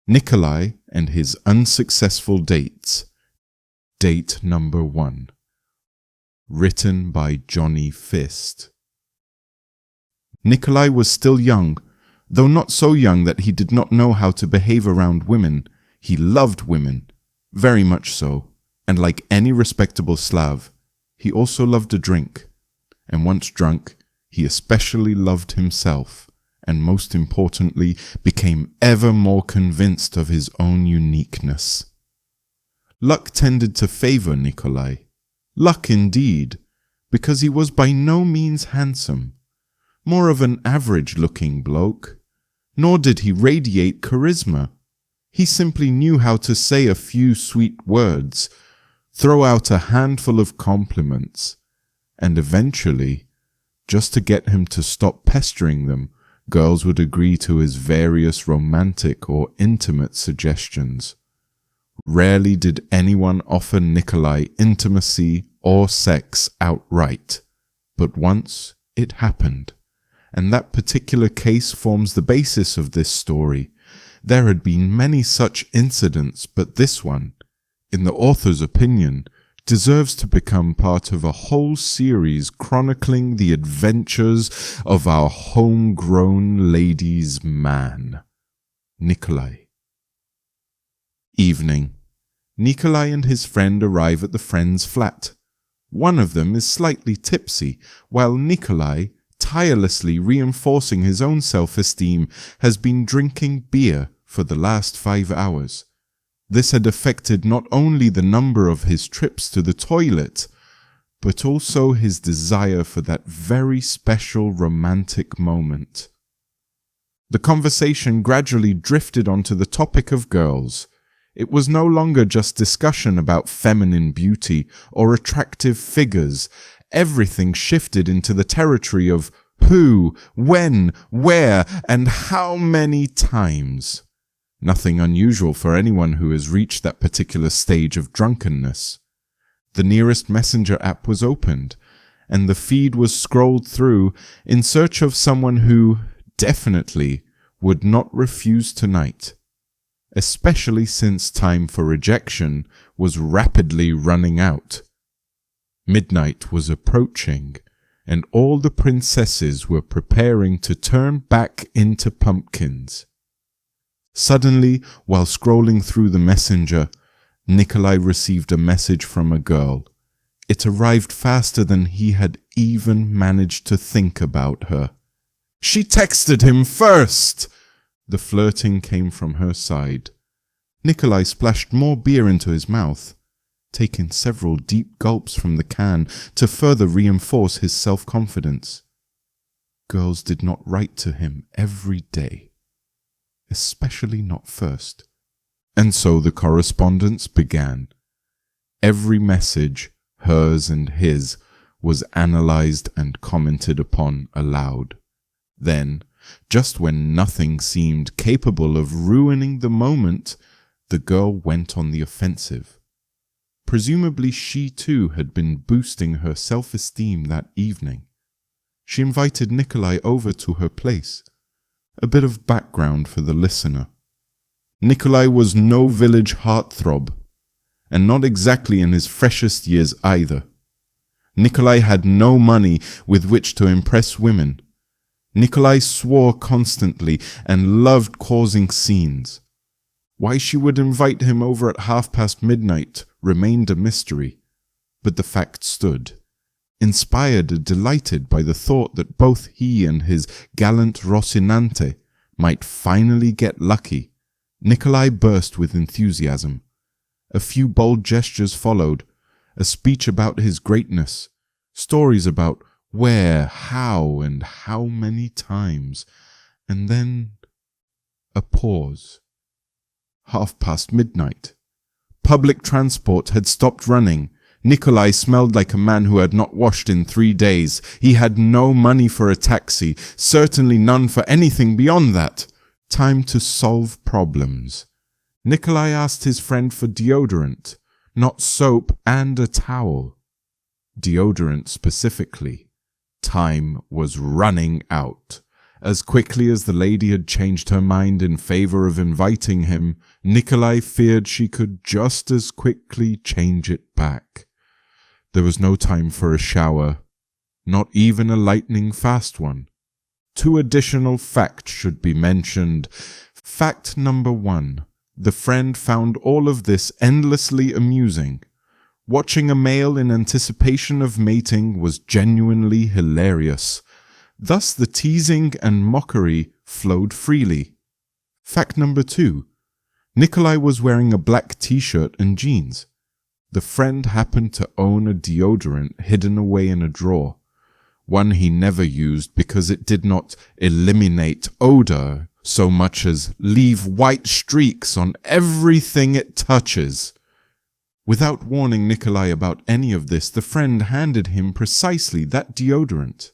Nikolai and his unsuccessful dates. Date number 1. Written by Johnny Fist. Nikolai was still young, though not so young that he did not know how to behave around women. He loved women, very much so, and like any respectable Slav, he also loved a drink. And once drunk, he especially loved himself, and most importantly, became ever more convinced of his own uniqueness. Luck tended to favor Nikolai. Luck indeed, because he was by no means handsome, more of an average-looking bloke, nor did he radiate charisma. He simply knew how to say a few sweet words, throw out a handful of compliments, and eventually, just to get him to stop pestering them, girls would agree to his various romantic or intimate suggestions. Rarely did anyone offer Nikolai intimacy or sex outright, but once it happened, and that particular case forms the basis of this story. There had been many such incidents, but this one, in the author's opinion, deserves to become part of a whole series chronicling the adventures of our homegrown ladies' man, Nikolai. Evening. Nikolai and his friend arrive at the friend's flat. One of them is slightly tipsy, while Nikolai, tirelessly reinforcing his own self-esteem, has been drinking beer for the last 5 hours. This had affected not only the number of his trips to the toilet, but also his desire for that very special romantic moment. The conversation gradually drifted onto the topic of girls. It was no longer just discussion about feminine beauty or attractive figures. Everything shifted into the territory of who, when, where, and how many times. Nothing unusual for anyone who has reached that particular stage of drunkenness. The nearest messenger app was opened, and the feed was scrolled through in search of someone who, definitely, would not refuse tonight, especially since time for rejection was rapidly running out. Midnight was approaching, and all the princesses were preparing to turn back into pumpkins. Suddenly, while scrolling through the messenger, Nikolai received a message from a girl. It arrived faster than he had even managed to think about her. She texted him first! The flirting came from her side. Nikolai splashed more beer into his mouth, taking several deep gulps from the can to further reinforce his self-confidence. Girls did not write to him every day, especially not first. And so the correspondence began. Every message, hers and his, was analyzed and commented upon aloud. Then, just when nothing seemed capable of ruining the moment, the girl went on the offensive. Presumably she too had been boosting her self-esteem that evening. She invited Nikolai over to her place. A bit of background for the listener. Nikolai was no village heartthrob, and not exactly in his freshest years either. Nikolai had no money with which to impress women. Nikolai swore constantly and loved causing scenes. Why she would invite him over at midnight remained a mystery, but the fact stood. Inspired and delighted by the thought that both he and his gallant Rocinante might finally get lucky, Nikolai burst with enthusiasm. A few bold gestures followed, a speech about his greatness, stories about where, how, and how many times, and then a pause. Midnight. Public transport had stopped running. Nikolai smelled like a man who had not washed in 3 days. He had no money for a taxi, certainly none for anything beyond that. Time to solve problems. Nikolai asked his friend for deodorant, not soap, and a towel. Deodorant specifically. Time was running out. As quickly as the lady had changed her mind in favor of inviting him, Nikolai feared she could just as quickly change it back. There was no time for a shower, not even a lightning fast one. 2 additional facts should be mentioned. Fact number 1. The friend found all of this endlessly amusing. Watching a male in anticipation of mating was genuinely hilarious. Thus the teasing and mockery flowed freely. Fact number 2. Nikolai was wearing a black t-shirt and jeans. The friend happened to own a deodorant hidden away in a drawer. One he never used because it did not eliminate odor so much as leave white streaks on everything it touches. Without warning Nikolai about any of this, the friend handed him precisely that deodorant.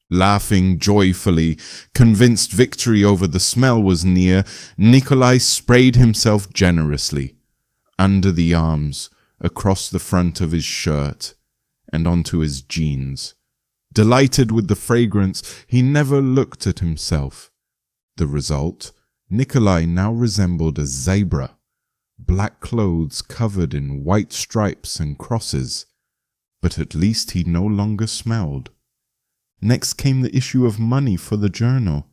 Laughing joyfully, convinced victory over the smell was near, Nikolai sprayed himself generously, under the arms, across the front of his shirt, and onto his jeans. Delighted with the fragrance, he never looked at himself. The result, Nikolai now resembled a zebra, black clothes covered in white stripes and crosses, but at least he no longer smelled. Next came the issue of money for the journal.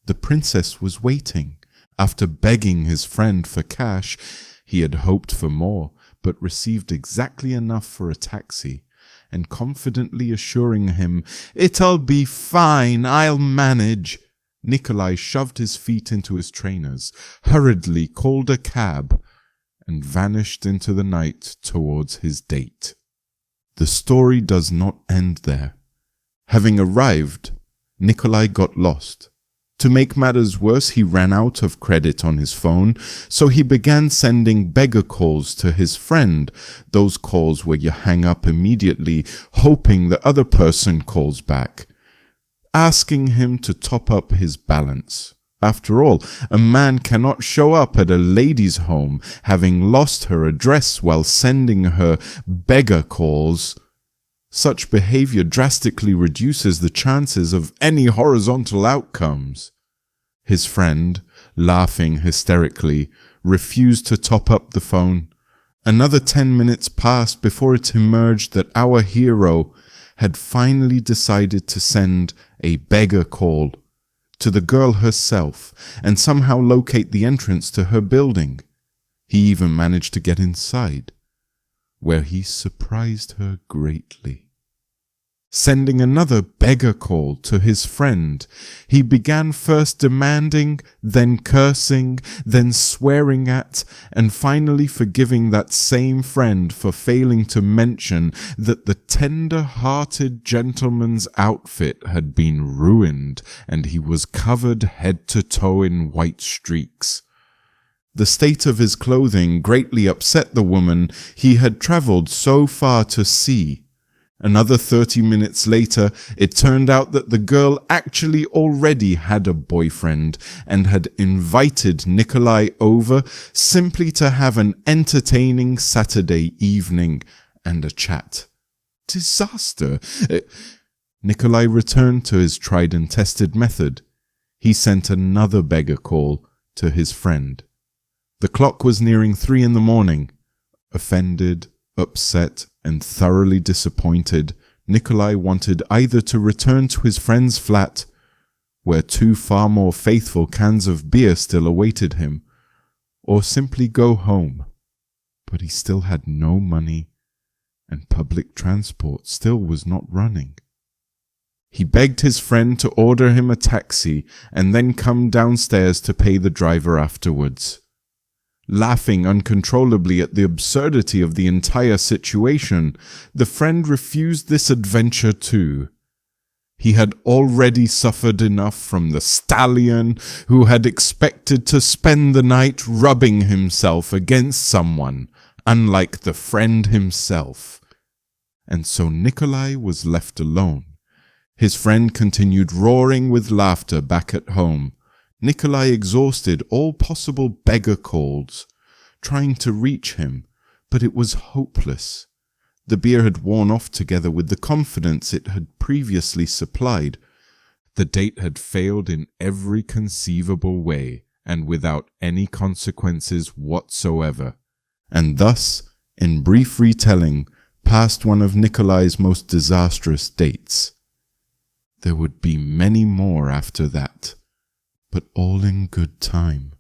The princess was waiting. After begging his friend for cash, he had hoped for more, but received exactly enough for a taxi, and confidently assuring him, "It'll be fine, I'll manage." Nikolai shoved his feet into his trainers, hurriedly called a cab, and vanished into the night towards his date. The story does not end there. Having arrived, Nikolai got lost. To make matters worse, he ran out of credit on his phone, so he began sending beggar calls to his friend. Those calls where you hang up immediately, hoping the other person calls back, asking him to top up his balance. After all, a man cannot show up at a lady's home having lost her address while sending her beggar calls. Such behavior drastically reduces the chances of any horizontal outcomes. His friend, laughing hysterically, refused to top up the phone. Another 10 minutes passed before it emerged that our hero had finally decided to send a beggar call to the girl herself and somehow locate the entrance to her building. He even managed to get inside, where he surprised her greatly. Sending another beggar call to his friend, he began first demanding, then cursing, then swearing at, and finally forgiving that same friend for failing to mention that the tender-hearted gentleman's outfit had been ruined and he was covered head to toe in white streaks. The state of his clothing greatly upset the woman he had traveled so far to see. Another 30 minutes later, it turned out that the girl actually already had a boyfriend and had invited Nikolai over simply to have an entertaining Saturday evening and a chat. Disaster! Nikolai returned to his tried and tested method. He sent another beggar call to his friend. The clock was nearing 3 a.m. Offended, upset, and thoroughly disappointed, Nikolai wanted either to return to his friend's flat, where 2 far more faithful cans of beer still awaited him, or simply go home. But he still had no money, and public transport still was not running. He begged his friend to order him a taxi and then come downstairs to pay the driver afterwards. Laughing uncontrollably at the absurdity of the entire situation, the friend refused this adventure too. He had already suffered enough from the stallion who had expected to spend the night rubbing himself against someone, unlike the friend himself. And so Nikolai was left alone. His friend continued roaring with laughter back at home. Nikolai exhausted all possible beggar calls, trying to reach him, but it was hopeless. The beer had worn off together with the confidence it had previously supplied. The date had failed in every conceivable way and without any consequences whatsoever, and thus, in brief retelling, passed one of Nikolai's most disastrous dates. There would be many more after that, but all in good time.